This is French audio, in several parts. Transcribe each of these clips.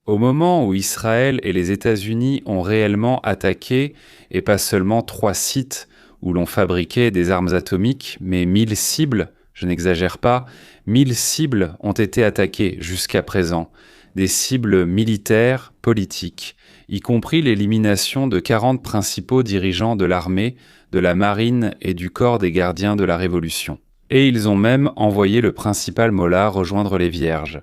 Au moment où Israël et les États-Unis ont réellement attaqué, et pas seulement 3 sites où l'on fabriquait des armes atomiques, mais 1000 cibles, je n'exagère pas, 1000 cibles ont été attaquées jusqu'à présent, des cibles militaires, politiques, y compris l'élimination de 40 principaux dirigeants de l'armée, de la marine et du corps des gardiens de la Révolution. Et ils ont même envoyé le principal mollah rejoindre les Vierges.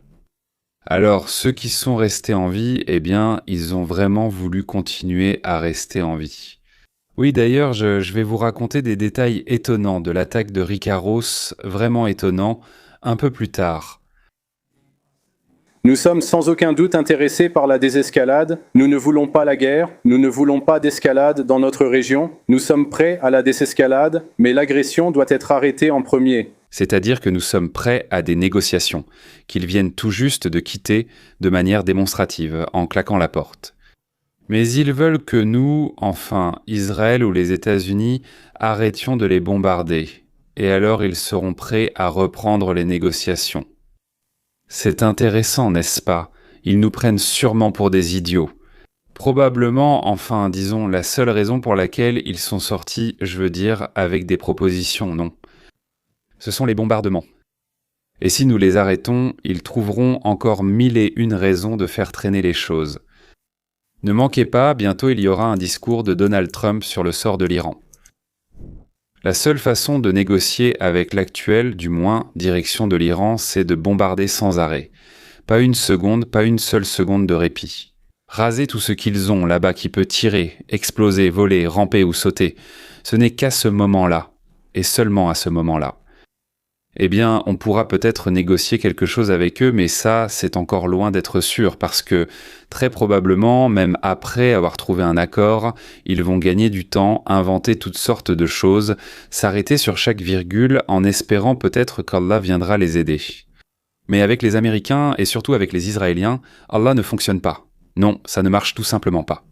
Alors, ceux qui sont restés en vie, eh bien, ils ont vraiment voulu continuer à rester en vie. Oui, d'ailleurs, je vais vous raconter des détails étonnants de l'attaque de Ricaros, vraiment étonnants, un peu plus tard. Nous sommes sans aucun doute intéressés par la désescalade. Nous ne voulons pas la guerre, nous ne voulons pas d'escalade dans notre région. Nous sommes prêts à la désescalade, mais l'agression doit être arrêtée en premier. C'est-à-dire que nous sommes prêts à des négociations, qu'ils viennent tout juste de quitter de manière démonstrative, en claquant la porte. Mais ils veulent que nous, enfin Israël ou les États-Unis, arrêtions de les bombarder, et alors ils seront prêts à reprendre les négociations. C'est intéressant, n'est-ce pas? Ils nous prennent sûrement pour des idiots. Probablement, enfin, disons, la seule raison pour laquelle ils sont sortis, je veux dire, avec des propositions, non. Ce sont les bombardements. Et si nous les arrêtons, ils trouveront encore 1001 raisons de faire traîner les choses. Ne manquez pas, bientôt il y aura un discours de Donald Trump sur le sort de l'Iran. La seule façon de négocier avec l'actuelle, du moins, direction de l'Iran, c'est de bombarder sans arrêt. Pas une seconde, pas une seule seconde de répit. Raser tout ce qu'ils ont là-bas qui peut tirer, exploser, voler, ramper ou sauter. Ce n'est qu'à ce moment-là, et seulement à ce moment-là. Eh bien, on pourra peut-être négocier quelque chose avec eux, mais ça, c'est encore loin d'être sûr, parce que, très probablement, même après avoir trouvé un accord, ils vont gagner du temps, inventer toutes sortes de choses, s'arrêter sur chaque virgule en espérant peut-être qu'Allah viendra les aider. Mais avec les Américains, et surtout avec les Israéliens, Allah ne fonctionne pas. Non, ça ne marche tout simplement pas.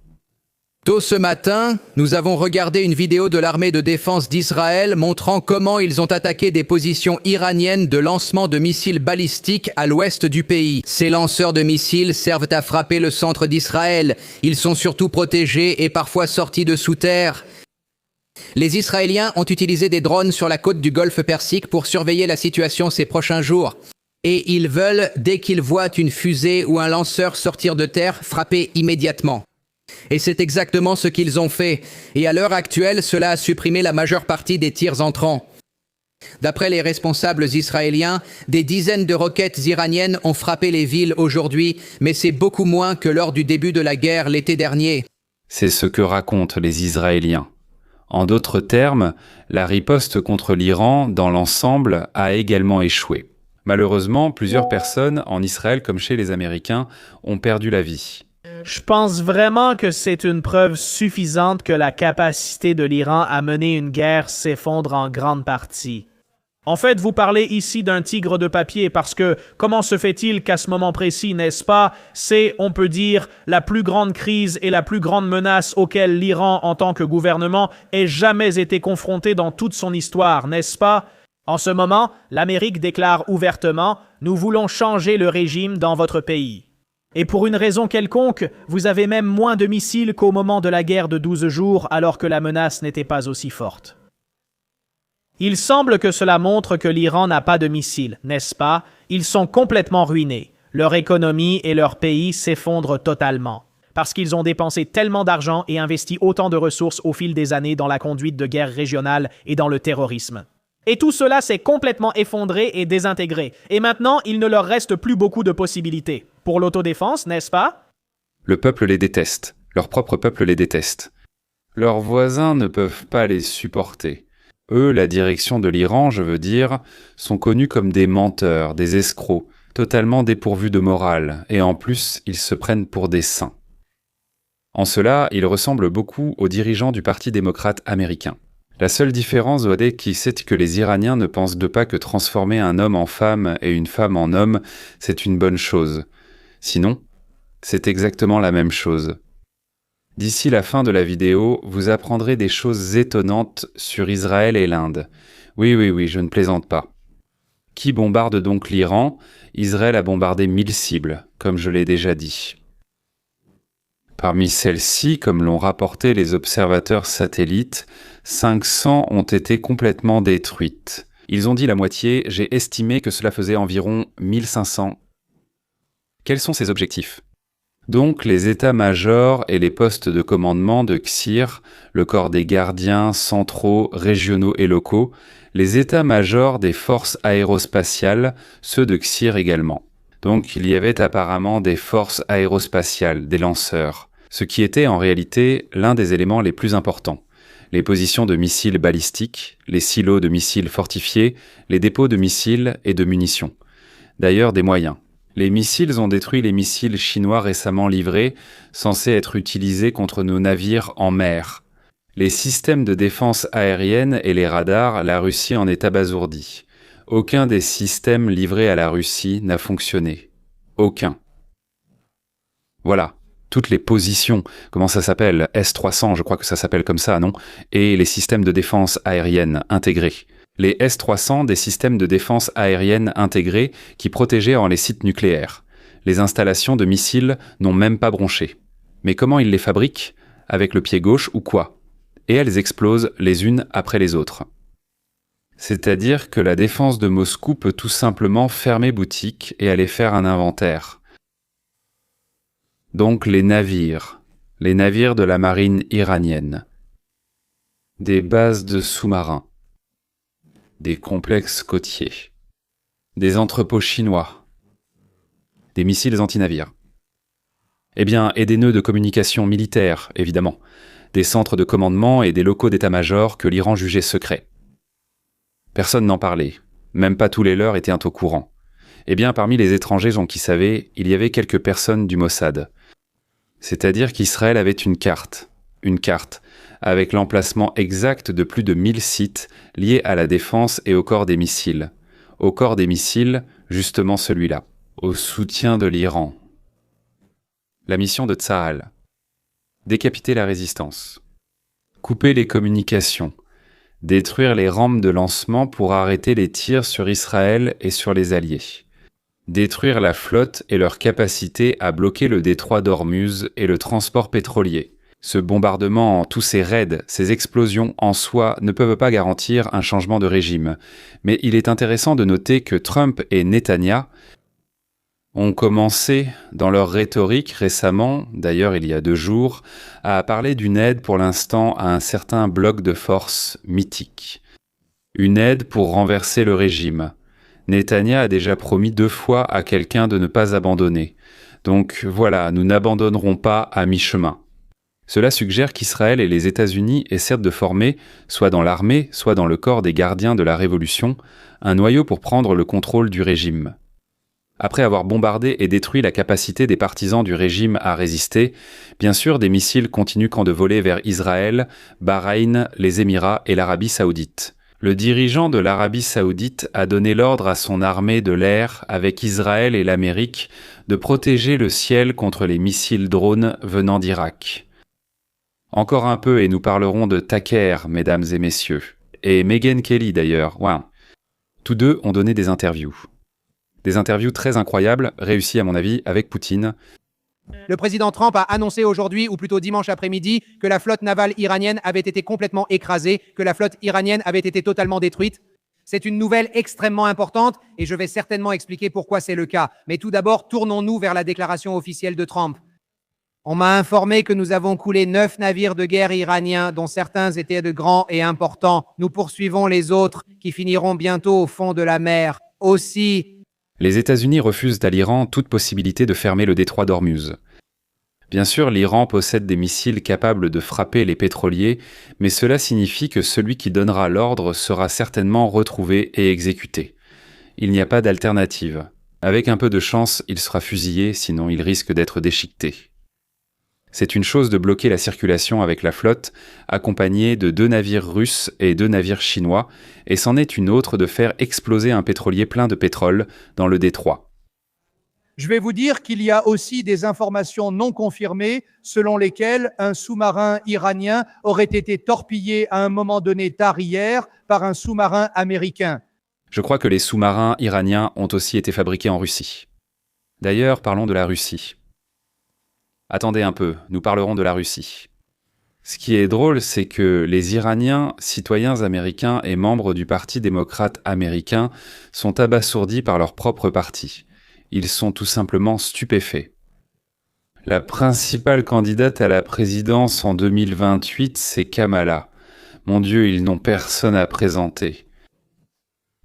Tôt ce matin, nous avons regardé une vidéo de l'armée de défense d'Israël montrant comment ils ont attaqué des positions iraniennes de lancement de missiles balistiques à l'ouest du pays. Ces lanceurs de missiles servent à frapper le centre d'Israël. Ils sont surtout protégés et parfois sortis de sous terre. Les Israéliens ont utilisé des drones sur la côte du golfe Persique pour surveiller la situation ces prochains jours. Et ils veulent, dès qu'ils voient une fusée ou un lanceur sortir de terre, frapper immédiatement. Et c'est exactement ce qu'ils ont fait. Et à l'heure actuelle, cela a supprimé la majeure partie des tirs entrants. D'après les responsables israéliens, des dizaines de roquettes iraniennes ont frappé les villes aujourd'hui, mais c'est beaucoup moins que lors du début de la guerre l'été dernier. C'est ce que racontent les Israéliens. En d'autres termes, la riposte contre l'Iran, dans l'ensemble, a également échoué. Malheureusement, plusieurs personnes, en Israël comme chez les Américains, ont perdu la vie. Je pense vraiment que c'est une preuve suffisante que la capacité de l'Iran à mener une guerre s'effondre en grande partie. En fait, vous parlez ici d'un tigre de papier parce que comment se fait-il qu'à ce moment précis, n'est-ce pas, c'est, on peut dire, la plus grande crise et la plus grande menace auquel l'Iran, en tant que gouvernement, ait jamais été confronté dans toute son histoire, n'est-ce pas? En ce moment, l'Amérique déclare ouvertement « Nous voulons changer le régime dans votre pays ». Et pour une raison quelconque, vous avez même moins de missiles qu'au moment de la guerre de 12 jours alors que la menace n'était pas aussi forte. Il semble que cela montre que l'Iran n'a pas de missiles, n'est-ce pas? Ils sont complètement ruinés. Leur économie et leur pays s'effondrent totalement. Parce qu'ils ont dépensé tellement d'argent et investi autant de ressources au fil des années dans la conduite de guerres régionales et dans le terrorisme. Et tout cela s'est complètement effondré et désintégré. Et maintenant, il ne leur reste plus beaucoup de possibilités. Pour l'autodéfense, n'est-ce pas? Le peuple les déteste. Leur propre peuple les déteste. Leurs voisins ne peuvent pas les supporter. Eux, la direction de l'Iran, je veux dire, sont connus comme des menteurs, des escrocs, totalement dépourvus de morale, et en plus, ils se prennent pour des saints. En cela, ils ressemblent beaucoup aux dirigeants du Parti démocrate américain. La seule différence doit être c'est que les Iraniens ne pensent pas que transformer un homme en femme et une femme en homme, c'est une bonne chose. Sinon, c'est exactement la même chose. D'ici la fin de la vidéo, vous apprendrez des choses étonnantes sur Israël et l'Inde. Oui, je ne plaisante pas. Qui bombarde donc l'Iran? Israël a bombardé 1000 cibles, comme je l'ai déjà dit. Parmi celles-ci, comme l'ont rapporté les observateurs satellites, 500 ont été complètement détruites. Ils ont dit la moitié, j'ai estimé que cela faisait environ 1500. Quels sont ces objectifs ? Donc les états-majors et les postes de commandement de XIR, le corps des gardiens centraux, régionaux et locaux, les états-majors des forces aérospatiales, ceux de XIR également. Donc il y avait apparemment des forces aérospatiales, des lanceurs, ce qui était en réalité l'un des éléments les plus importants. Les positions de missiles balistiques, les silos de missiles fortifiés, les dépôts de missiles et de munitions. D'ailleurs des moyens. Les missiles ont détruit les missiles chinois récemment livrés, censés être utilisés contre nos navires en mer. Les systèmes de défense aérienne et les radars, la Russie en est abasourdie. Aucun des systèmes livrés à la Russie n'a fonctionné. Aucun. Voilà. Toutes les positions, comment ça s'appelle ? S-300, je crois que ça s'appelle comme ça, non ? Et les systèmes de défense aérienne intégrés. Les S-300 des systèmes de défense aérienne intégrés qui protégeaient les sites nucléaires. Les installations de missiles n'ont même pas bronché. Mais comment ils les fabriquent ? Avec le pied gauche ou quoi ? Et elles explosent les unes après les autres. C'est-à-dire que la défense de Moscou peut tout simplement fermer boutique et aller faire un inventaire. Donc les navires de la marine iranienne, des bases de sous-marins, des complexes côtiers, des entrepôts chinois, des missiles anti-navires. Et des nœuds de communication militaire, évidemment, des centres de commandement et des locaux d'état-major que l'Iran jugeait secrets. Personne n'en parlait, même pas tous les leurs étaient au courant. Parmi les étrangers qui savaient, il y avait quelques personnes du Mossad. C'est-à-dire qu'Israël avait une carte, avec l'emplacement exact de plus de 1000 sites liés à la défense et au corps des missiles. Au corps des missiles, justement celui-là, au soutien de l'Iran. La mission de Tsahal. Décapiter la résistance. Couper les communications. Détruire les rampes de lancement pour arrêter les tirs sur Israël et sur les Alliés. Détruire la flotte et leur capacité à bloquer le détroit d'Ormuz et le transport pétrolier. Ce bombardement, tous ces raids, ces explosions en soi ne peuvent pas garantir un changement de régime. Mais il est intéressant de noter que Trump et Netanyahou ont commencé, dans leur rhétorique récemment, d'ailleurs il y a 2 jours, à parler d'une aide pour l'instant à un certain bloc de forces mythique. Une aide pour renverser le régime. Netanyahou a déjà promis 2 fois à quelqu'un de ne pas abandonner. Donc voilà, nous n'abandonnerons pas à mi-chemin. Cela suggère qu'Israël et les États-Unis essaient de former, soit dans l'armée, soit dans le corps des gardiens de la Révolution, un noyau pour prendre le contrôle du régime. Après avoir bombardé et détruit la capacité des partisans du régime à résister, bien sûr des missiles continuent de voler vers Israël, Bahreïn, les Émirats et l'Arabie saoudite. Le dirigeant de l'Arabie saoudite a donné l'ordre à son armée de l'air, avec Israël et l'Amérique, de protéger le ciel contre les missiles drones venant d'Irak. Encore un peu et nous parlerons de Taker, mesdames et messieurs. Et Megyn Kelly d'ailleurs, ouais. Tous deux ont donné des interviews. Des interviews très incroyables, réussies à mon avis, avec Poutine. Le président Trump a annoncé aujourd'hui, ou plutôt dimanche après-midi, que la flotte navale iranienne avait été complètement écrasée, que la flotte iranienne avait été totalement détruite. C'est une nouvelle extrêmement importante et je vais certainement expliquer pourquoi c'est le cas. Mais tout d'abord, tournons-nous vers la déclaration officielle de Trump. On m'a informé que nous avons coulé 9 navires de guerre iraniens, dont certains étaient de grands et importants. Nous poursuivons les autres, qui finiront bientôt au fond de la mer. Aussi, les États-Unis refusent à l'Iran toute possibilité de fermer le détroit d'Ormuz. Bien sûr, l'Iran possède des missiles capables de frapper les pétroliers, mais cela signifie que celui qui donnera l'ordre sera certainement retrouvé et exécuté. Il n'y a pas d'alternative. Avec un peu de chance, il sera fusillé, sinon il risque d'être déchiqueté. C'est une chose de bloquer la circulation avec la flotte, accompagnée de 2 navires russes et 2 navires chinois, et c'en est une autre de faire exploser un pétrolier plein de pétrole dans le détroit. Je vais vous dire qu'il y a aussi des informations non confirmées selon lesquelles un sous-marin iranien aurait été torpillé à un moment donné tard hier par un sous-marin américain. Je crois que les sous-marins iraniens ont aussi été fabriqués en Russie. D'ailleurs, parlons de la Russie. Attendez un peu, nous parlerons de la Russie. Ce qui est drôle, c'est que les Iraniens, citoyens américains et membres du Parti démocrate américain, sont abasourdis par leur propre parti. Ils sont tout simplement stupéfaits. La principale candidate à la présidence en 2028, c'est Kamala. Mon Dieu, ils n'ont personne à présenter.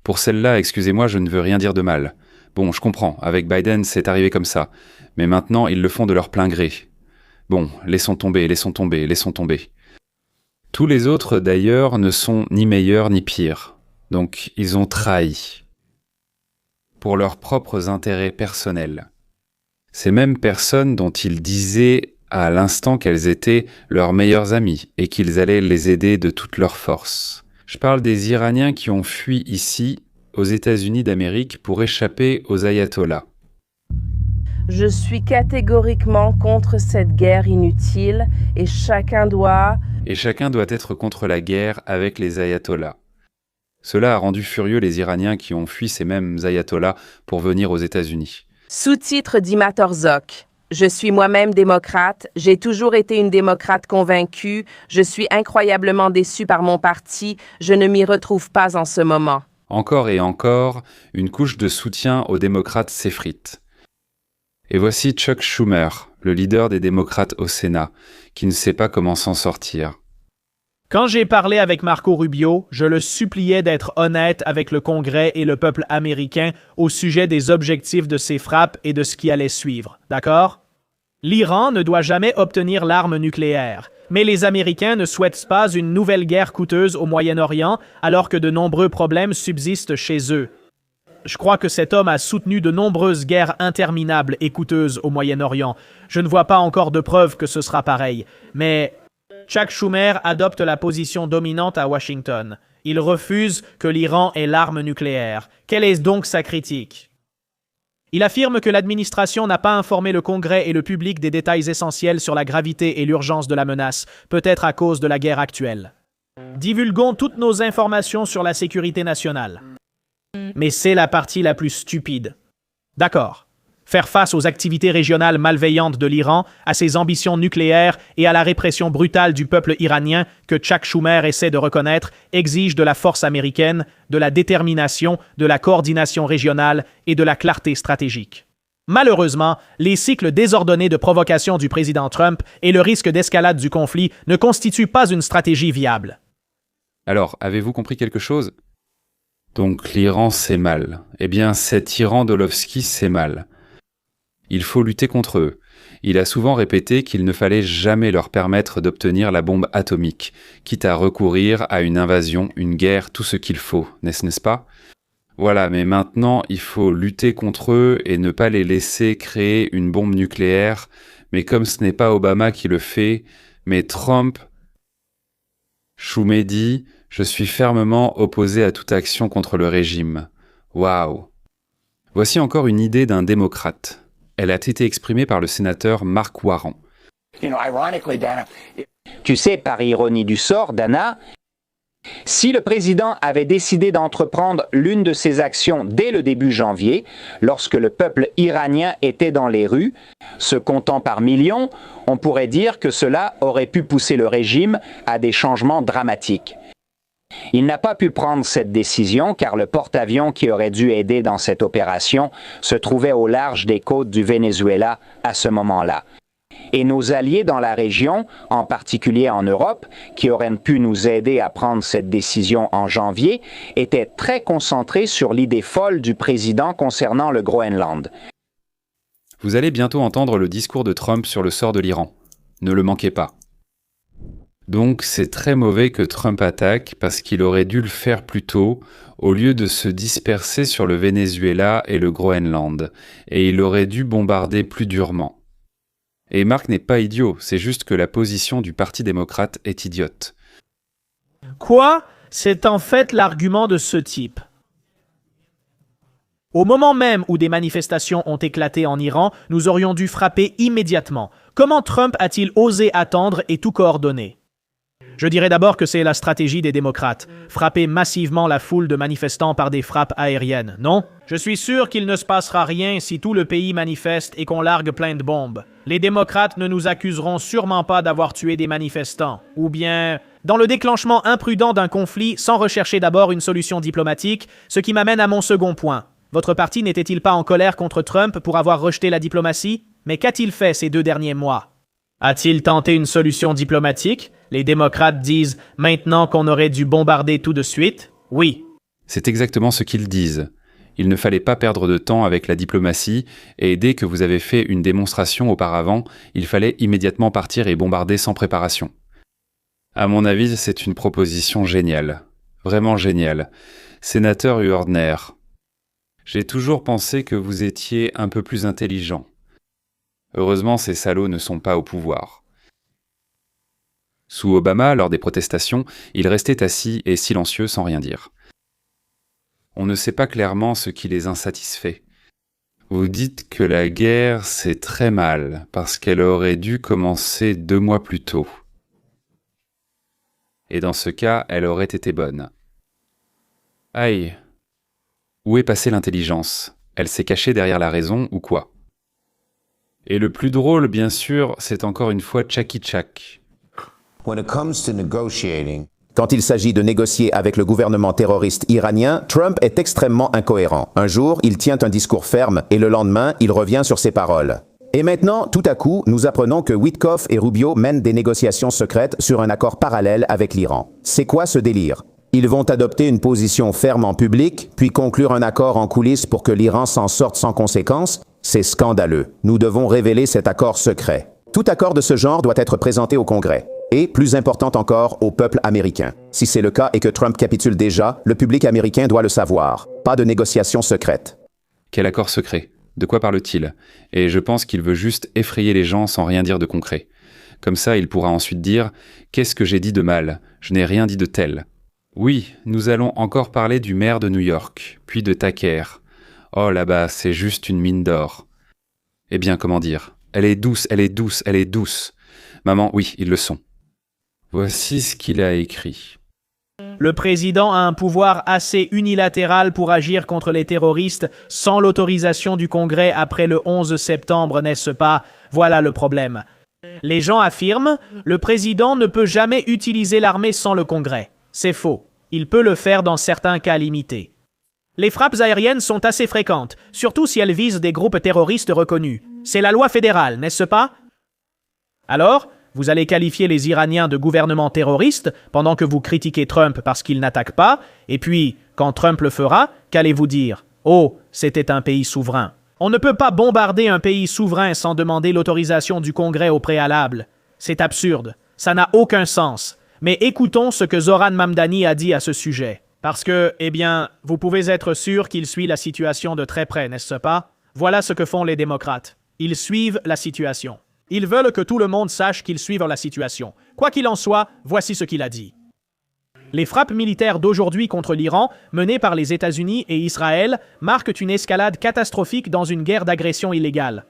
Pour celle-là, excusez-moi, je ne veux rien dire de mal. Bon, je comprends, avec Biden, c'est arrivé comme ça. Mais maintenant, ils le font de leur plein gré. Bon, laissons tomber, laissons tomber, laissons tomber. Tous les autres, d'ailleurs, ne sont ni meilleurs ni pires. Donc, ils ont trahi. Pour leurs propres intérêts personnels. Ces mêmes personnes dont ils disaient à l'instant qu'elles étaient leurs meilleurs amis et qu'ils allaient les aider de toute leur force. Je parle des Iraniens qui ont fui ici, aux États-Unis d'Amérique, pour échapper aux ayatollahs. Je suis catégoriquement contre cette guerre inutile et chacun doit être contre la guerre avec les ayatollahs. Cela a rendu furieux les Iraniens qui ont fui ces mêmes ayatollahs pour venir aux États-Unis. Sous-titre d'Ima Torzok. Je suis moi-même démocrate, j'ai toujours été une démocrate convaincue, je suis incroyablement déçue par mon parti, je ne m'y retrouve pas en ce moment. Encore et encore, une couche de soutien aux démocrates s'effrite. Et voici Chuck Schumer, le leader des démocrates au Sénat, qui ne sait pas comment s'en sortir. Quand j'ai parlé avec Marco Rubio, je le suppliais d'être honnête avec le Congrès et le peuple américain au sujet des objectifs de ces frappes et de ce qui allait suivre, d'accord? L'Iran ne doit jamais obtenir l'arme nucléaire, mais les Américains ne souhaitent pas une nouvelle guerre coûteuse au Moyen-Orient alors que de nombreux problèmes subsistent chez eux. Je crois que cet homme a soutenu de nombreuses guerres interminables et coûteuses au Moyen-Orient. Je ne vois pas encore de preuves que ce sera pareil, mais Chuck Schumer adopte la position dominante à Washington. Il refuse que l'Iran ait l'arme nucléaire. Quelle est donc sa critique? Il affirme que l'administration n'a pas informé le Congrès et le public des détails essentiels sur la gravité et l'urgence de la menace, peut-être à cause de la guerre actuelle. Divulguons toutes nos informations sur la sécurité nationale. Mais c'est la partie la plus stupide. D'accord. Faire face aux activités régionales malveillantes de l'Iran, à ses ambitions nucléaires et à la répression brutale du peuple iranien que Chuck Schumer essaie de reconnaître exige de la force américaine, de la détermination, de la coordination régionale et de la clarté stratégique. Malheureusement, les cycles désordonnés de provocation du président Trump et le risque d'escalade du conflit ne constituent pas une stratégie viable. Alors, avez-vous compris quelque chose? Donc l'Iran, c'est mal. Eh bien, cet Iran Dolovski, c'est mal. Il faut lutter contre eux. Il a souvent répété qu'il ne fallait jamais leur permettre d'obtenir la bombe atomique, quitte à recourir à une invasion, une guerre, tout ce qu'il faut, n'est-ce pas? Voilà, mais maintenant, il faut lutter contre eux et ne pas les laisser créer une bombe nucléaire, mais comme ce n'est pas Obama qui le fait, mais Trump. Schumer dit « Je suis fermement opposé à toute action contre le régime. » Waouh! Voici encore une idée d'un démocrate. Elle a été exprimée par le sénateur Mark Warren. Tu sais, par ironie du sort, Dana, si le président avait décidé d'entreprendre l'une de ces actions dès le début janvier, lorsque le peuple iranien était dans les rues, se comptant par millions, on pourrait dire que cela aurait pu pousser le régime à des changements dramatiques. Il n'a pas pu prendre cette décision car le porte-avions qui aurait dû aider dans cette opération se trouvait au large des côtes du Venezuela à ce moment-là. Et nos alliés dans la région, en particulier en Europe, qui auraient pu nous aider à prendre cette décision en janvier, étaient très concentrés sur l'idée folle du président concernant le Groenland. Vous allez bientôt entendre le discours de Trump sur le sort de l'Iran. Ne le manquez pas. Donc c'est très mauvais que Trump attaque parce qu'il aurait dû le faire plus tôt au lieu de se disperser sur le Venezuela et le Groenland, et il aurait dû bombarder plus durement. Et Mark n'est pas idiot, c'est juste que la position du Parti démocrate est idiote. Quoi? C'est en fait l'argument de ce type. Au moment même où des manifestations ont éclaté en Iran, nous aurions dû frapper immédiatement. Comment Trump a-t-il osé attendre et tout coordonner? Je dirais d'abord que c'est la stratégie des démocrates, frapper massivement la foule de manifestants par des frappes aériennes, non? Je suis sûr qu'il ne se passera rien si tout le pays manifeste et qu'on largue plein de bombes. Les démocrates ne nous accuseront sûrement pas d'avoir tué des manifestants, ou bien dans le déclenchement imprudent d'un conflit sans rechercher d'abord une solution diplomatique, ce qui m'amène à mon second point. Votre parti n'était-il pas en colère contre Trump pour avoir rejeté la diplomatie? Mais qu'a-t-il fait ces 2 derniers mois? A-t-il tenté une solution diplomatique? Les démocrates disent maintenant qu'on aurait dû bombarder tout de suite? Oui. C'est exactement ce qu'ils disent. Il ne fallait pas perdre de temps avec la diplomatie, et dès que vous avez fait une démonstration auparavant, il fallait immédiatement partir et bombarder sans préparation. À mon avis, c'est une proposition géniale. Vraiment géniale. Sénateur Uordner, j'ai toujours pensé que vous étiez un peu plus intelligent. Heureusement, ces salauds ne sont pas au pouvoir. Sous Obama, lors des protestations, il restait assis et silencieux sans rien dire. On ne sait pas clairement ce qui les insatisfait. Vous dites que la guerre, c'est très mal, parce qu'elle aurait dû commencer 2 mois plus tôt. Et dans ce cas, elle aurait été bonne. Aïe. Où est passée l'intelligence? Elle s'est cachée derrière la raison ou quoi? Et le plus drôle, bien sûr, c'est encore une fois Chucky Chuck. Quand il s'agit de négocier avec le gouvernement terroriste iranien, Trump est extrêmement incohérent. Un jour, il tient un discours ferme et le lendemain, il revient sur ses paroles. Et maintenant, tout à coup, nous apprenons que Witkoff et Rubio mènent des négociations secrètes sur un accord parallèle avec l'Iran. C'est quoi ce délire? Ils vont adopter une position ferme en public, puis conclure un accord en coulisses pour que l'Iran s'en sorte sans conséquence? C'est scandaleux. Nous devons révéler cet accord secret. Tout accord de ce genre doit être présenté au Congrès. Et, plus important encore, au peuple américain. Si c'est le cas et que Trump capitule déjà, le public américain doit le savoir. Pas de négociations secrètes. Quel accord secret? De quoi parle-t-il? Et je pense qu'il veut juste effrayer les gens sans rien dire de concret. Comme ça, il pourra ensuite dire « Qu'est-ce que j'ai dit de mal? Je n'ai rien dit de tel. » Oui, nous allons encore parler du maire de New York, puis de Tucker. Oh là-bas, c'est juste une mine d'or. Eh bien, comment dire? Elle est douce, elle est douce, elle est douce. Maman, oui, ils le sont. Voici ce qu'il a écrit. Le président a un pouvoir assez unilatéral pour agir contre les terroristes sans l'autorisation du Congrès après le 11 septembre, n'est-ce pas? Voilà le problème. Les gens affirment, le président ne peut jamais utiliser l'armée sans le Congrès. C'est faux. Il peut le faire dans certains cas limités. Les frappes aériennes sont assez fréquentes, surtout si elles visent des groupes terroristes reconnus. C'est la loi fédérale, n'est-ce pas? Alors, vous allez qualifier les Iraniens de gouvernement terroriste pendant que vous critiquez Trump parce qu'il n'attaque pas, et puis, quand Trump le fera, qu'allez-vous dire? Oh, c'était un pays souverain. On ne peut pas bombarder un pays souverain sans demander l'autorisation du Congrès au préalable. C'est absurde. Ça n'a aucun sens. Mais écoutons ce que Zoran Mamdani a dit à ce sujet. Parce que, eh bien, vous pouvez être sûr qu'il suit la situation de très près, n'est-ce pas? Voilà ce que font les démocrates. Ils suivent la situation. Ils veulent que tout le monde sache qu'ils suivent la situation. Quoi qu'il en soit, voici ce qu'il a dit. Les frappes militaires d'aujourd'hui contre l'Iran, menées par les États-Unis et Israël, marquent une escalade catastrophique dans une guerre d'agression illégale.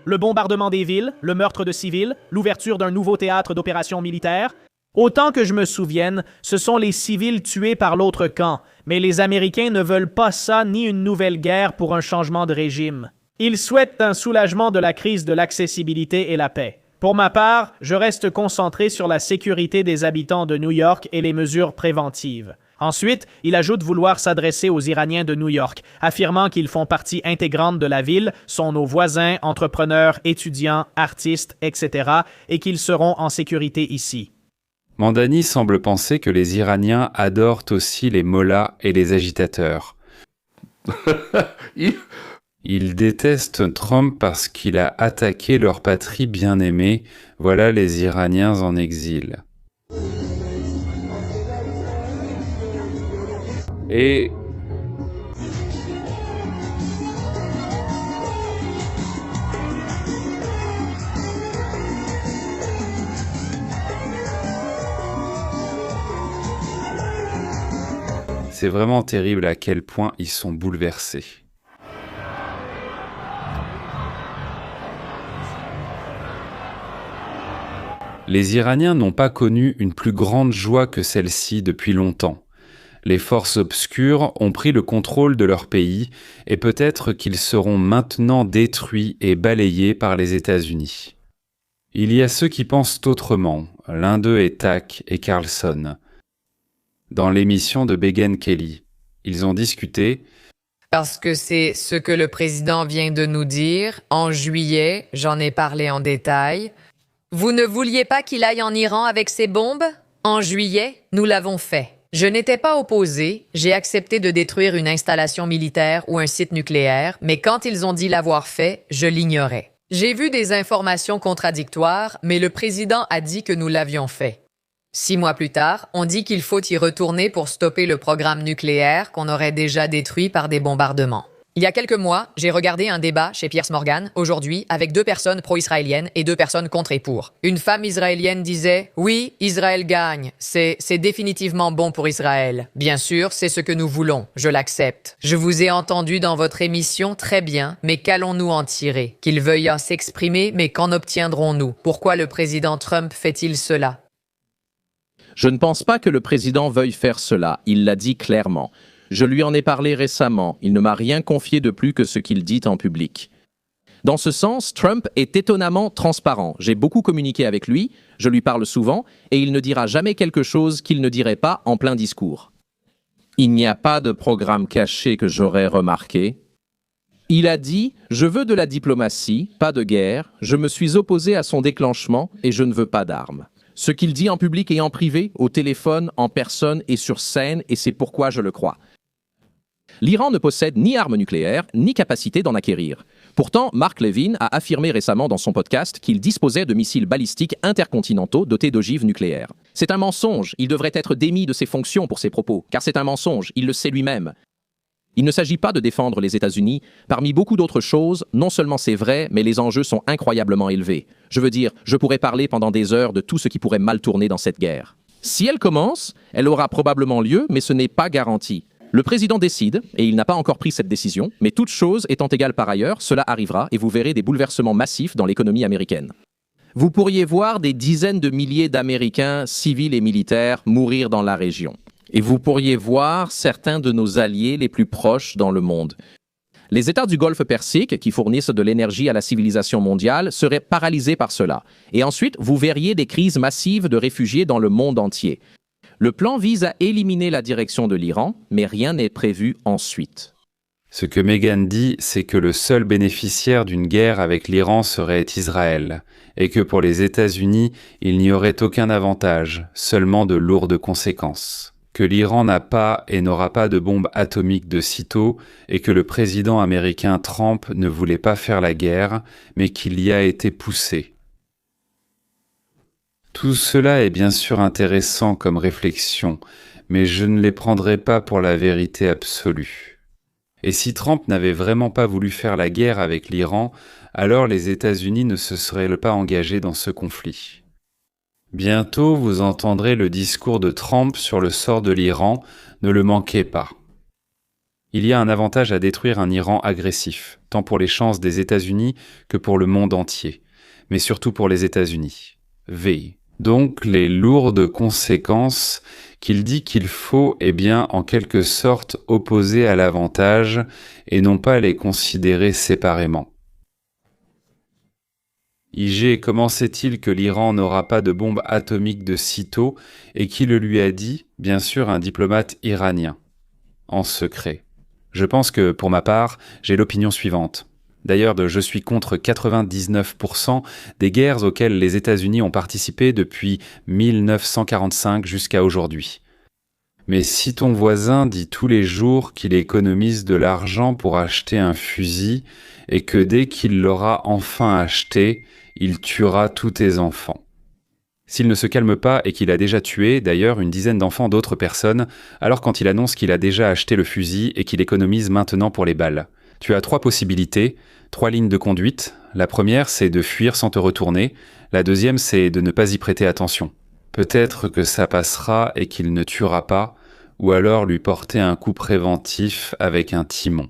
Le bombardement des villes, le meurtre de civils, l'ouverture d'un nouveau théâtre d'opérations militaires. Autant que je me souvienne, ce sont les civils tués par l'autre camp, mais les Américains ne veulent pas ça ni une nouvelle guerre pour un changement de régime. Ils souhaitent un soulagement de la crise de l'accessibilité et la paix. Pour ma part, je reste concentré sur la sécurité des habitants de New York et les mesures préventives. Ensuite, il ajoute vouloir s'adresser aux Iraniens de New York, affirmant qu'ils font partie intégrante de la ville, sont nos voisins, entrepreneurs, étudiants, artistes, etc., et qu'ils seront en sécurité ici. Mamdani semble penser que les Iraniens adorent aussi les mollahs et les agitateurs. Ils détestent Trump parce qu'il a attaqué leur patrie bien-aimée. Voilà les Iraniens en exil. Et... c'est vraiment terrible à quel point ils sont bouleversés. Les Iraniens n'ont pas connu une plus grande joie que celle-ci depuis longtemps. Les forces obscures ont pris le contrôle de leur pays et peut-être qu'ils seront maintenant détruits et balayés par les États-Unis. Il y a ceux qui pensent autrement, l'un d'eux est Tack et Carlson. Dans l'émission de Megyn Kelly, ils ont discuté. Parce que c'est ce que le président vient de nous dire. En juillet, j'en ai parlé en détail. Vous ne vouliez pas qu'il aille en Iran avec ses bombes? En juillet, nous l'avons fait. Je n'étais pas opposé, j'ai accepté de détruire une installation militaire ou un site nucléaire, mais quand ils ont dit l'avoir fait, je l'ignorais. J'ai vu des informations contradictoires, mais le président a dit que nous l'avions fait. 6 mois plus tard, on dit qu'il faut y retourner pour stopper le programme nucléaire qu'on aurait déjà détruit par des bombardements. Il y a quelques mois, j'ai regardé un débat chez Piers Morgan, aujourd'hui, avec 2 personnes pro-israéliennes et 2 personnes contre et pour. Une femme israélienne disait « Oui, Israël gagne. C'est définitivement bon pour Israël. Bien sûr, c'est ce que nous voulons. Je l'accepte. Je vous ai entendu dans votre émission, très bien, mais qu'allons-nous en tirer? Qu'il veuille s'exprimer, mais qu'en obtiendrons-nous? Pourquoi le président Trump fait-il cela? » Je ne pense pas que le président veuille faire cela. Il l'a dit clairement. Je lui en ai parlé récemment, il ne m'a rien confié de plus que ce qu'il dit en public. Dans ce sens, Trump est étonnamment transparent. J'ai beaucoup communiqué avec lui, je lui parle souvent, et il ne dira jamais quelque chose qu'il ne dirait pas en plein discours. Il n'y a pas de programme caché que j'aurais remarqué. Il a dit « Je veux de la diplomatie, pas de guerre, je me suis opposé à son déclenchement et je ne veux pas d'armes. » Ce qu'il dit en public et en privé, au téléphone, en personne et sur scène, et c'est pourquoi je le crois. L'Iran ne possède ni armes nucléaires, ni capacité d'en acquérir. Pourtant, Mark Levin a affirmé récemment dans son podcast qu'il disposait de missiles balistiques intercontinentaux dotés d'ogives nucléaires. C'est un mensonge, il devrait être démis de ses fonctions pour ses propos, car c'est un mensonge, il le sait lui-même. Il ne s'agit pas de défendre les États-Unis. Parmi beaucoup d'autres choses, non seulement c'est vrai, mais les enjeux sont incroyablement élevés. Je veux dire, je pourrais parler pendant des heures de tout ce qui pourrait mal tourner dans cette guerre. Si elle commence, elle aura probablement lieu, mais ce n'est pas garanti. Le président décide, et il n'a pas encore pris cette décision, mais toute chose étant égale par ailleurs, cela arrivera et vous verrez des bouleversements massifs dans l'économie américaine. Vous pourriez voir des dizaines de milliers d'Américains, civils et militaires, mourir dans la région. Et vous pourriez voir certains de nos alliés les plus proches dans le monde. Les États du Golfe Persique, qui fournissent de l'énergie à la civilisation mondiale, seraient paralysés par cela. Et ensuite, vous verriez des crises massives de réfugiés dans le monde entier. Le plan vise à éliminer la direction de l'Iran, mais rien n'est prévu ensuite. Ce que Megyn dit, c'est que le seul bénéficiaire d'une guerre avec l'Iran serait Israël, et que pour les États-Unis, il n'y aurait aucun avantage, seulement de lourdes conséquences. Que l'Iran n'a pas et n'aura pas de bombe atomique de sitôt, et que le président américain Trump ne voulait pas faire la guerre, mais qu'il y a été poussé. Tout cela est bien sûr intéressant comme réflexion, mais je ne les prendrai pas pour la vérité absolue. Et si Trump n'avait vraiment pas voulu faire la guerre avec l'Iran, alors les États-Unis ne se seraient pas engagés dans ce conflit. Bientôt, vous entendrez le discours de Trump sur le sort de l'Iran, ne le manquez pas. Il y a un avantage à détruire un Iran agressif, tant pour les chances des États-Unis que pour le monde entier, mais surtout pour les États-Unis. V. Donc les lourdes conséquences qu'il dit qu'il faut, en quelque sorte opposer à l'avantage et non pas les considérer séparément. IG, comment sait-il que l'Iran n'aura pas de bombe atomique de sitôt et qui le lui a dit? Bien sûr, un diplomate iranien. En secret. Je pense que, pour ma part, j'ai l'opinion suivante. D'ailleurs, je suis contre 99% des guerres auxquelles les États-Unis ont participé depuis 1945 jusqu'à aujourd'hui. Mais si ton voisin dit tous les jours qu'il économise de l'argent pour acheter un fusil et que dès qu'il l'aura enfin acheté, il tuera tous tes enfants. S'il ne se calme pas et qu'il a déjà tué, d'ailleurs, une dizaine d'enfants d'autres personnes, alors quand il annonce qu'il a déjà acheté le fusil et qu'il économise maintenant pour les balles. Tu as 3 possibilités, 3 lignes de conduite. La première, c'est de fuir sans te retourner. La deuxième, c'est de ne pas y prêter attention. Peut-être que ça passera et qu'il ne tuera pas, ou alors lui porter un coup préventif avec un timon.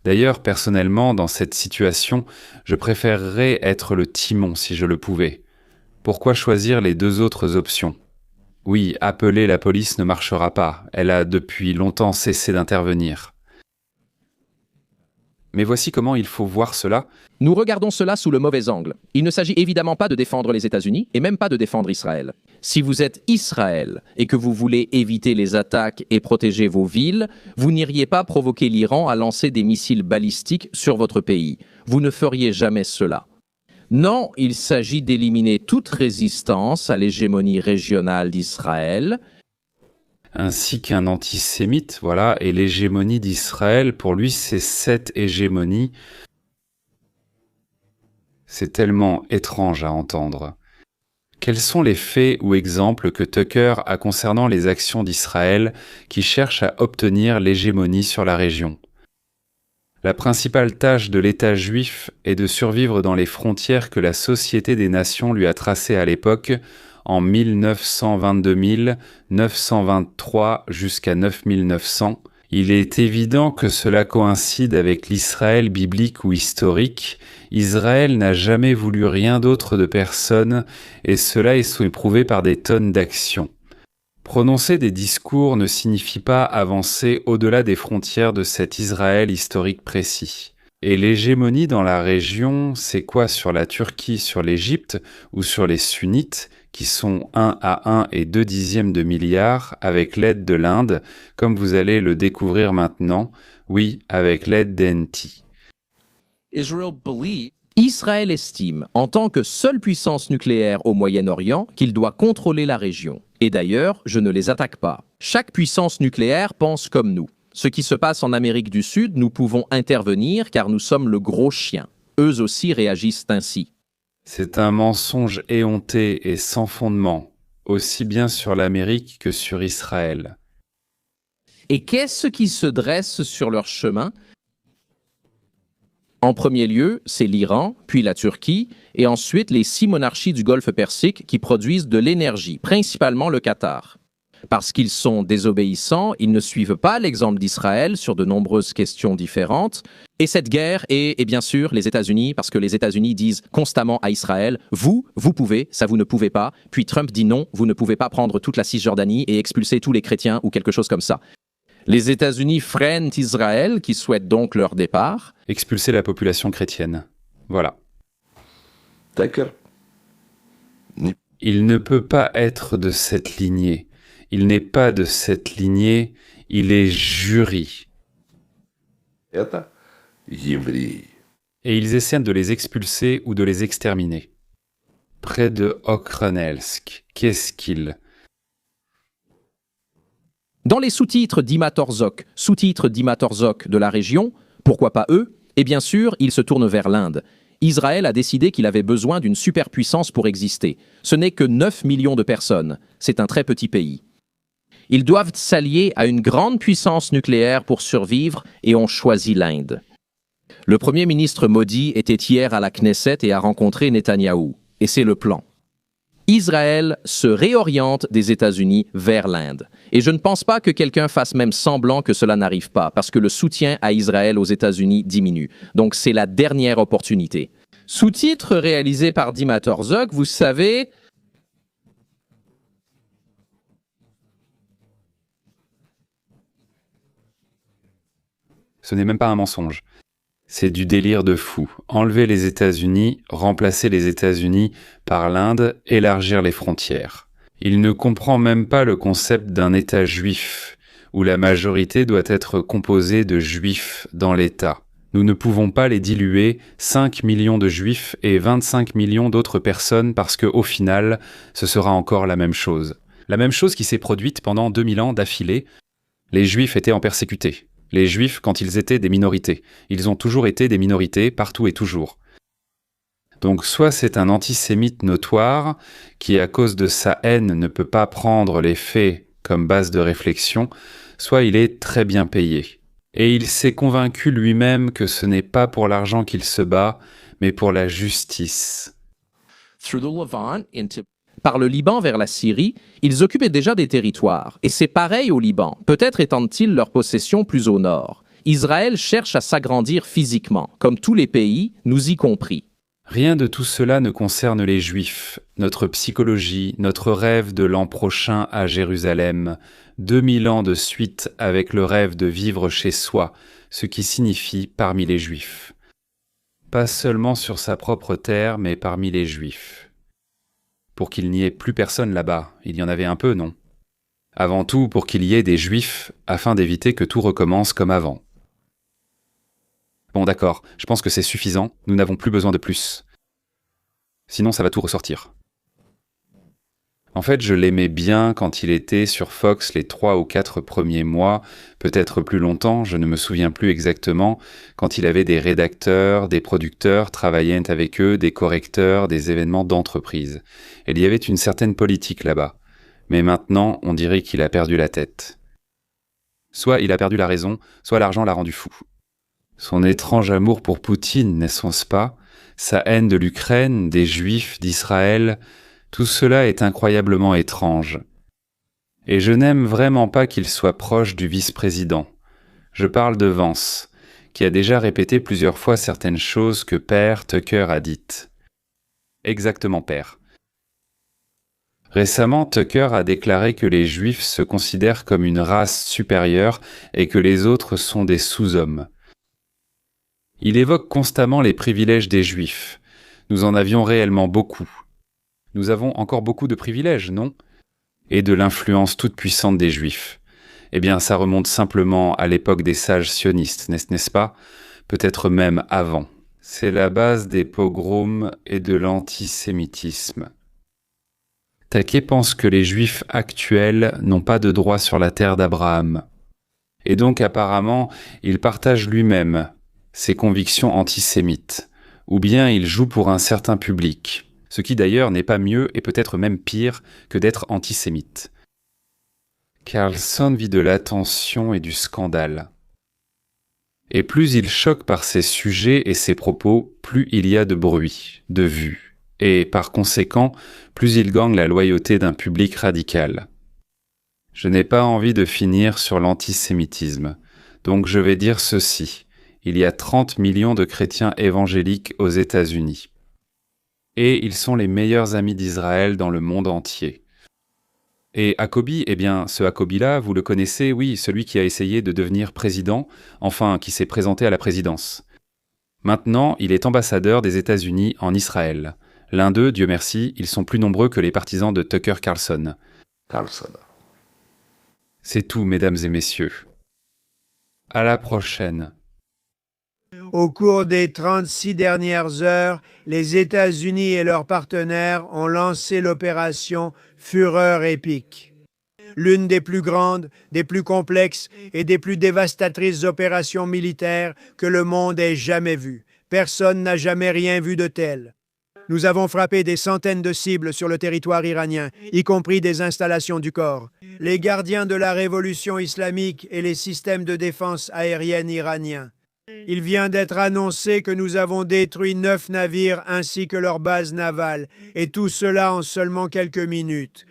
D'ailleurs, personnellement, dans cette situation, je préférerais être le timon si je le pouvais. Pourquoi choisir les deux autres options? Oui, appeler la police ne marchera pas, elle a depuis longtemps cessé d'intervenir. Mais voici comment il faut voir cela. Nous regardons cela sous le mauvais angle. Il ne s'agit évidemment pas de défendre les États-Unis et même pas de défendre Israël. Si vous êtes Israël et que vous voulez éviter les attaques et protéger vos villes, vous n'iriez pas provoquer l'Iran à lancer des missiles balistiques sur votre pays. Vous ne feriez jamais cela. Non, il s'agit d'éliminer toute résistance à l'hégémonie régionale d'Israël, Ainsi qu'un antisémite, voilà, et l'hégémonie d'Israël, pour lui, c'est cette hégémonie. C'est tellement étrange à entendre. Quels sont les faits ou exemples que Tucker a concernant les actions d'Israël qui cherchent à obtenir l'hégémonie sur la région? La principale tâche de l'État juif est de survivre dans les frontières que la Société des Nations lui a tracées à l'époque, en 923 jusqu'à 9900. Il est évident que cela coïncide avec l'Israël biblique ou historique. Israël n'a jamais voulu rien d'autre de personne, et cela est éprouvé par des tonnes d'actions. Prononcer des discours ne signifie pas avancer au-delà des frontières de cet Israël historique précis. Et l'hégémonie dans la région, c'est quoi sur la Turquie, sur l'Égypte ou sur les sunnites, qui sont 1 à 1 et 2 dixièmes de milliard avec l'aide de l'Inde, comme vous allez le découvrir maintenant, oui, avec l'aide d'NT. Israël estime, en tant que seule puissance nucléaire au Moyen-Orient, qu'il doit contrôler la région. Et d'ailleurs, je ne les attaque pas. Chaque puissance nucléaire pense comme nous. Ce qui se passe en Amérique du Sud, nous pouvons intervenir car nous sommes le gros chien. Eux aussi réagissent ainsi. C'est un mensonge éhonté et sans fondement, aussi bien sur l'Amérique que sur Israël. Et qu'est-ce qui se dresse sur leur chemin? En premier lieu, c'est l'Iran, puis la Turquie, et ensuite les 6 monarchies du Golfe Persique qui produisent de l'énergie, principalement le Qatar. Parce qu'ils sont désobéissants, ils ne suivent pas l'exemple d'Israël sur de nombreuses questions différentes. Et cette guerre est bien sûr les États-Unis, parce que les États-Unis disent constamment à Israël « vous pouvez, ça vous ne pouvez pas ». Puis Trump dit « non, vous ne pouvez pas prendre toute la Cisjordanie et expulser tous les chrétiens » ou quelque chose comme ça. Les États-Unis freinent Israël, qui souhaite donc leur départ. Expulser la population chrétienne. Voilà. D'accord. Il ne peut pas être de cette lignée. Il n'est pas de cette lignée, il est jury. Это евреи. Et ils essaient de les expulser ou de les exterminer. Près de Okranelsk, qu'est-ce qu'il? Dans les sous-titres d'Imatorzok, sous-titres d'Imatorzok de la région, pourquoi pas eux? Et bien sûr, ils se tournent vers l'Inde. Israël a décidé qu'il avait besoin d'une superpuissance pour exister. Ce n'est que 9 millions de personnes. C'est un très petit pays. Ils doivent s'allier à une grande puissance nucléaire pour survivre et ont choisi l'Inde. Le Premier ministre Modi était hier à la Knesset et a rencontré Netanyahou. Et c'est le plan. Israël se réoriente des États-Unis vers l'Inde. Et je ne pense pas que quelqu'un fasse même semblant que cela n'arrive pas, parce que le soutien à Israël aux États-Unis diminue. Donc c'est la dernière opportunité. Sous-titre réalisé par Imatorzok, vous savez... Ce n'est même pas un mensonge. C'est du délire de fou. Enlever les États-Unis, remplacer les États-Unis par l'Inde, élargir les frontières. Il ne comprend même pas le concept d'un État juif, où la majorité doit être composée de juifs dans l'État. Nous ne pouvons pas les diluer, 5 millions de juifs et 25 millions d'autres personnes, parce qu'au final, ce sera encore la même chose. La même chose qui s'est produite pendant 2000 ans d'affilée. Les juifs étaient en persécuté. Les juifs, quand ils étaient des minorités. Ils ont toujours été des minorités, partout et toujours. Donc soit c'est un antisémite notoire, qui à cause de sa haine ne peut pas prendre les faits comme base de réflexion, soit il est très bien payé. Et il s'est convaincu lui-même que ce n'est pas pour l'argent qu'il se bat, mais pour la justice. Par le Liban vers la Syrie, ils occupaient déjà des territoires. Et c'est pareil au Liban, peut-être étendent-ils leur possession plus au nord. Israël cherche à s'agrandir physiquement, comme tous les pays, nous y compris. Rien de tout cela ne concerne les Juifs, notre psychologie, notre rêve de l'an prochain à Jérusalem, 2000 ans de suite avec le rêve de vivre chez soi, ce qui signifie parmi les Juifs. Pas seulement sur sa propre terre, mais parmi les Juifs. Pour qu'il n'y ait plus personne là-bas, il y en avait un peu, non? Avant tout, pour qu'il y ait des Juifs, afin d'éviter que tout recommence comme avant. Bon d'accord, je pense que c'est suffisant, nous n'avons plus besoin de plus. Sinon ça va tout ressortir. En fait, je l'aimais bien quand il était sur Fox les 3 ou 4 premiers mois, peut-être plus longtemps, je ne me souviens plus exactement, quand il avait des rédacteurs, des producteurs, travaillait avec eux, des correcteurs, des événements d'entreprise. Et il y avait une certaine politique là-bas. Mais maintenant, on dirait qu'il a perdu la tête. Soit il a perdu la raison, soit l'argent l'a rendu fou. Son étrange amour pour Poutine, n'est-ce pas? Sa haine de l'Ukraine, des Juifs, d'Israël, tout cela est incroyablement étrange. Et je n'aime vraiment pas qu'il soit proche du vice-président. Je parle de Vance, qui a déjà répété plusieurs fois certaines choses que Père Tucker a dites. Exactement, Père. Récemment, Tucker a déclaré que les Juifs se considèrent comme une race supérieure et que les autres sont des sous-hommes. Il évoque constamment les privilèges des Juifs. Nous en avions réellement beaucoup. Nous avons encore beaucoup de privilèges, non? Et de l'influence toute puissante des Juifs. Eh bien, ça remonte simplement à l'époque des sages sionistes, n'est-ce pas? Peut-être même avant. C'est la base des pogroms et de l'antisémitisme. Takei pense que les Juifs actuels n'ont pas de droit sur la terre d'Abraham. Et donc, apparemment, il partage lui-même ses convictions antisémites, ou bien il joue pour un certain public, ce qui d'ailleurs n'est pas mieux et peut-être même pire que d'être antisémite. Carlson vit de l'attention et du scandale. Et plus il choque par ses sujets et ses propos, plus il y a de bruit, de vues, et par conséquent, plus il gagne la loyauté d'un public radical. Je n'ai pas envie de finir sur l'antisémitisme, donc je vais dire ceci. Il y a 30 millions de chrétiens évangéliques aux États-Unis. Et ils sont les meilleurs amis d'Israël dans le monde entier. Et Jacobi, eh bien, ce Jacobi-là, vous le connaissez, oui, celui qui a essayé de devenir président, enfin, qui s'est présenté à la présidence. Maintenant, il est ambassadeur des États-Unis en Israël. L'un d'eux, Dieu merci, ils sont plus nombreux que les partisans de Tucker Carlson. C'est tout, mesdames et messieurs. À la prochaine. Au cours des 36 dernières heures, les États-Unis et leurs partenaires ont lancé l'opération Fureur épique. L'une des plus grandes, des plus complexes et des plus dévastatrices opérations militaires que le monde ait jamais vues. Personne n'a jamais rien vu de tel. Nous avons frappé des centaines de cibles sur le territoire iranien, y compris des installations du corps. Les gardiens de la révolution islamique et les systèmes de défense aérienne iraniens. Il vient d'être annoncé que nous avons détruit 9 navires ainsi que leur base navale, et tout cela en seulement quelques minutes.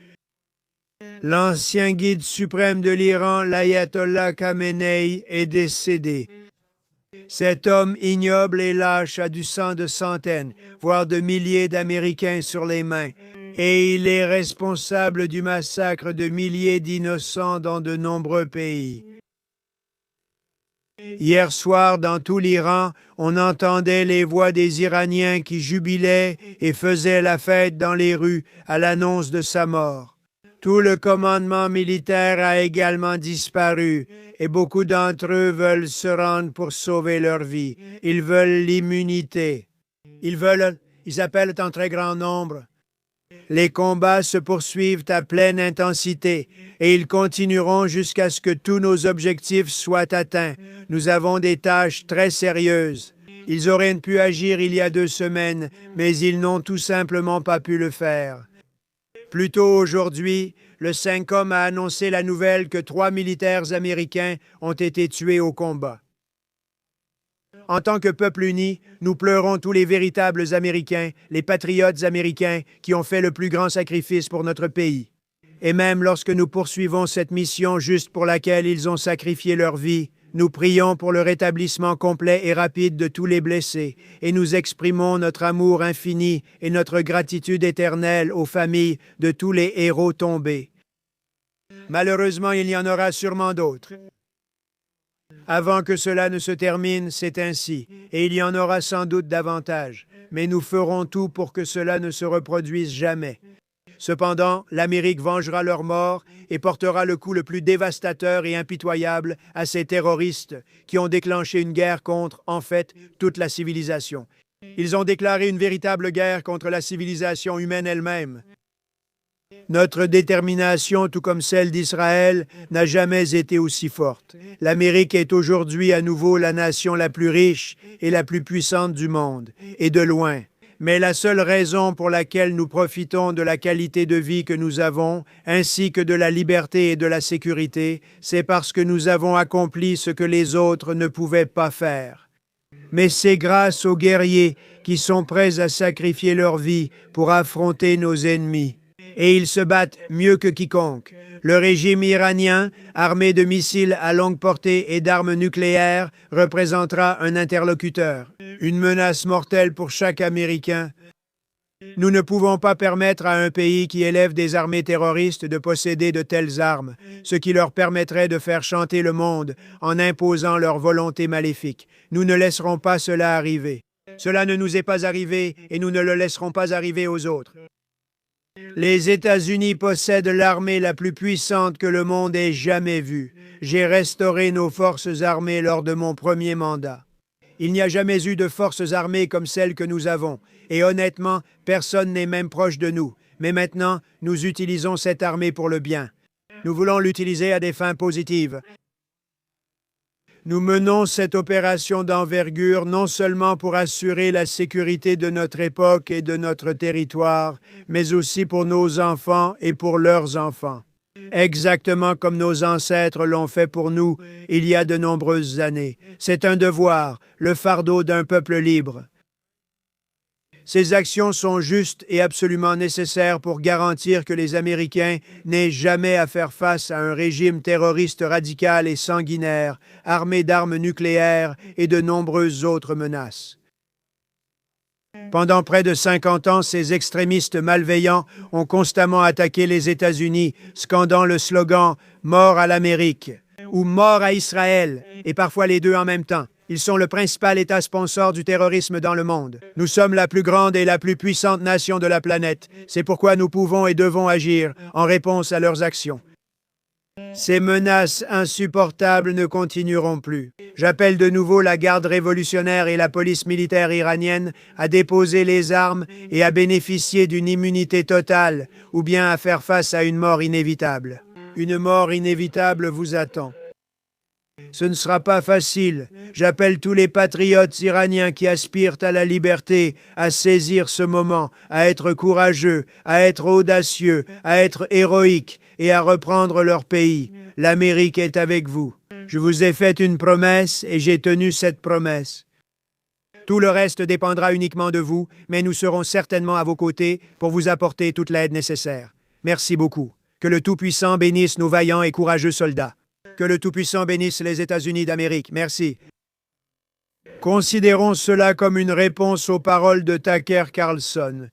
L'ancien guide suprême de l'Iran, l'ayatollah Khamenei, est décédé. Cet homme ignoble et lâche a du sang de centaines, voire de milliers d'Américains sur les mains, et il est responsable du massacre de milliers d'innocents dans de nombreux pays. Hier soir, dans tout l'Iran, on entendait les voix des Iraniens qui jubilaient et faisaient la fête dans les rues à l'annonce de sa mort. Tout le commandement militaire a également disparu et beaucoup d'entre eux veulent se rendre pour sauver leur vie. Ils veulent l'immunité. Ils appellent en très grand nombre. Les combats se poursuivent à pleine intensité et ils continueront jusqu'à ce que tous nos objectifs soient atteints. Nous avons des tâches très sérieuses. Ils auraient pu agir il y a 2 semaines, mais ils n'ont tout simplement pas pu le faire. Plus tôt aujourd'hui, le CENTCOM a annoncé la nouvelle que 3 militaires américains ont été tués au combat. En tant que peuple uni, nous pleurons tous les véritables Américains, les patriotes américains qui ont fait le plus grand sacrifice pour notre pays. Et même lorsque nous poursuivons cette mission juste pour laquelle ils ont sacrifié leur vie, Nous prions pour le rétablissement complet et rapide de tous les blessés, et nous exprimons notre amour infini et notre gratitude éternelle aux familles de tous les héros tombés. Malheureusement, il y en aura sûrement d'autres. Avant que cela ne se termine, c'est ainsi, et il y en aura sans doute davantage, mais nous ferons tout pour que cela ne se reproduise jamais. Cependant, l'Amérique vengera leur mort et portera le coup le plus dévastateur et impitoyable à ces terroristes qui ont déclenché une guerre contre, en fait, toute la civilisation. Ils ont déclaré une véritable guerre contre la civilisation humaine elle-même. Notre détermination, tout comme celle d'Israël, n'a jamais été aussi forte. L'Amérique est aujourd'hui à nouveau la nation la plus riche et la plus puissante du monde, et de loin. Mais la seule raison pour laquelle nous profitons de la qualité de vie que nous avons, ainsi que de la liberté et de la sécurité, c'est parce que nous avons accompli ce que les autres ne pouvaient pas faire. Mais c'est grâce aux guerriers qui sont prêts à sacrifier leur vie pour affronter nos ennemis. Et ils se battent mieux que quiconque. Le régime iranien, armé de missiles à longue portée et d'armes nucléaires, représentera un interlocuteur, une menace mortelle pour chaque Américain. Nous ne pouvons pas permettre à un pays qui élève des armées terroristes de posséder de telles armes, ce qui leur permettrait de faire chanter le monde en imposant leur volonté maléfique. Nous ne laisserons pas cela arriver. Cela ne nous est pas arrivé et nous ne le laisserons pas arriver aux autres. Les États-Unis possèdent l'armée la plus puissante que le monde ait jamais vue. J'ai restauré nos forces armées lors de mon premier mandat. Il n'y a jamais eu de forces armées comme celles que nous avons, et honnêtement, personne n'est même proche de nous. Mais maintenant, nous utilisons cette armée pour le bien. Nous voulons l'utiliser à des fins positives. Nous menons cette opération d'envergure non seulement pour assurer la sécurité de notre époque et de notre territoire, mais aussi pour nos enfants et pour leurs enfants. Exactement comme nos ancêtres l'ont fait pour nous il y a de nombreuses années. C'est un devoir, le fardeau d'un peuple libre. Ces actions sont justes et absolument nécessaires pour garantir que les Américains n'aient jamais à faire face à un régime terroriste radical et sanguinaire, armé d'armes nucléaires et de nombreuses autres menaces. Pendant près de 50 ans, ces extrémistes malveillants ont constamment attaqué les États-Unis, scandant le slogan « Mort à l'Amérique » ou « Mort à Israël » et parfois les deux en même temps. Ils sont le principal État sponsor du terrorisme dans le monde. Nous sommes la plus grande et la plus puissante nation de la planète. C'est pourquoi nous pouvons et devons agir en réponse à leurs actions. Ces menaces insupportables ne continueront plus. J'appelle de nouveau la garde révolutionnaire et la police militaire iranienne à déposer les armes et à bénéficier d'une immunité totale, ou bien à faire face à une mort inévitable. Une mort inévitable vous attend. Ce ne sera pas facile. J'appelle tous les patriotes iraniens qui aspirent à la liberté à saisir ce moment, à être courageux, à être audacieux, à être héroïques et à reprendre leur pays. L'Amérique est avec vous. Je vous ai fait une promesse et j'ai tenu cette promesse. Tout le reste dépendra uniquement de vous, mais nous serons certainement à vos côtés pour vous apporter toute l'aide nécessaire. Merci beaucoup. Que le Tout-Puissant bénisse nos vaillants et courageux soldats. Que le Tout-Puissant bénisse les États-Unis d'Amérique. Merci. Considérons cela comme une réponse aux paroles de Tucker Carlson.